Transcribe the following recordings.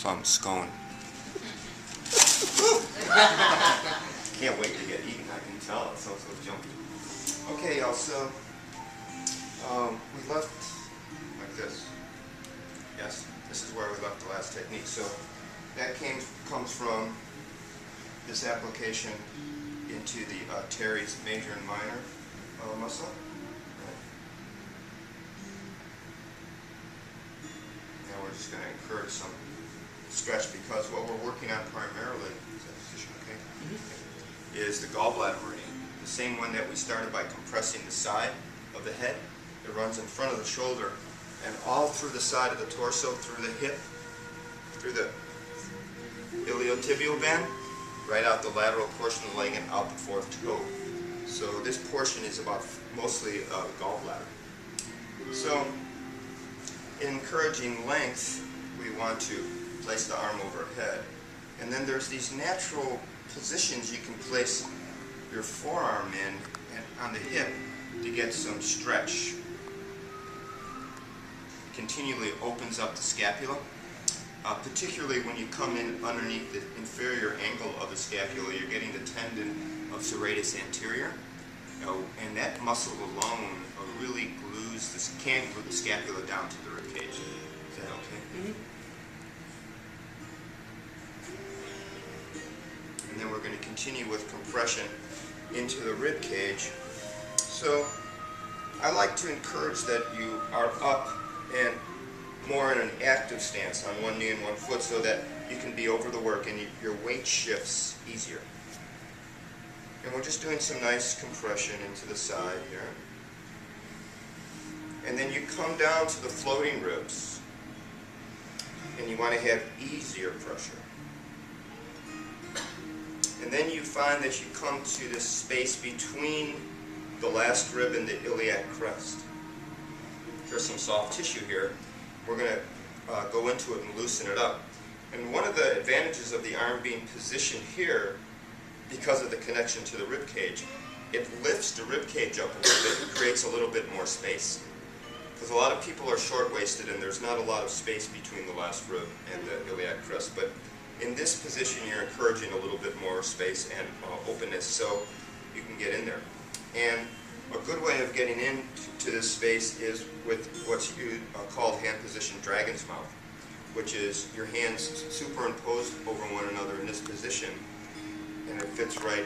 plum scone. Can't wait to get eaten, I can tell. It's so jumpy. Okay, y'all, so we left like this. Yes, this is where we left the last technique. So that comes from this application into the teres major and minor muscle. Right. Now we're just going to encourage some stretch because what we're working on primarily, is that position okay? Mm-hmm. Is the gallbladder meridian. The same one that we started by compressing the side of the head. It runs in front of the shoulder and all through the side of the torso, through the hip, through the iliotibial band, right out the lateral portion of the leg and out the fourth toe. So this portion is about mostly gallbladder. So in encouraging length, we want to place the arm overhead. And then there's these natural positions you can place your forearm in and on the hip to get some stretch. Continually opens up the scapula, particularly when you come in underneath the inferior angle of the scapula. You're getting the tendon of serratus anterior, and that muscle alone really can glue the scapula down to the rib cage. Is that okay? Mm-hmm. And then we're going to continue with compression into the rib cage. So I like to encourage that you are up and more in an active stance on one knee and one foot so that you can be over the work and your weight shifts easier. And we're just doing some nice compression into the side here. And then you come down to the floating ribs and you want to have easier pressure. And then you find that you come to this space between the last rib and the iliac crest. There's some soft tissue here. We're going to go into it and loosen it up. And one of the advantages of the arm being positioned here, because of the connection to the rib cage, it lifts the rib cage up a little bit and creates a little bit more space. Because a lot of people are short-waisted and there's not a lot of space between the last rib and the iliac crest. But in this position, you're encouraging a little bit more space and openness so you can get in there. And a good way of getting into this space is with what's called hand position dragon's mouth, which is your hands superimposed over one another in this position, and it fits right.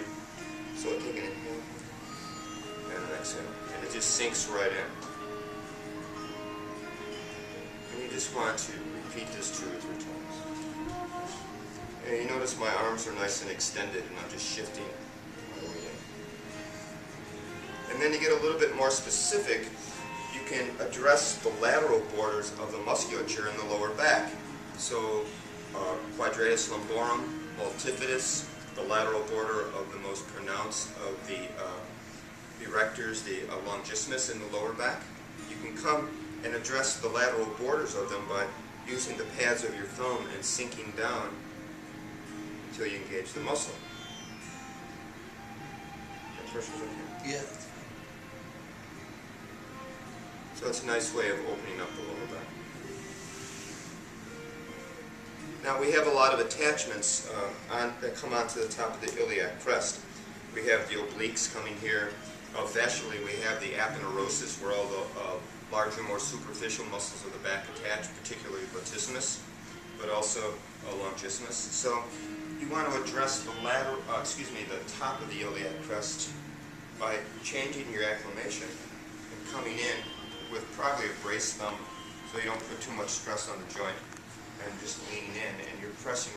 So take an inhale and an exhale, and it just sinks right in. And you just want to repeat this 2 or 3 times. And you notice my arms are nice and extended, and I'm just shifting my way in. And then to get a little bit more specific, you can address the lateral borders of the musculature in the lower back. So quadratus lumborum, multifidus, the lateral border of the most pronounced of the erectors, the longissimus in the lower back. You can come and address the lateral borders of them by using the pads of your thumb and sinking down until you engage the muscle. That pressure's okay? Yeah. So it's a nice way of opening up the lower back. Now we have a lot of attachments that come onto the top of the iliac crest. We have the obliques coming here. Fascially, we have the aponeurosis, where all the larger, more superficial muscles of the back attach, particularly latissimus, but also longissimus. So you want to address the the top of the iliac crest by changing your acclimation and coming in with probably a braced thumb so you don't put too much stress on the joint, and just leaning in, and you're pressing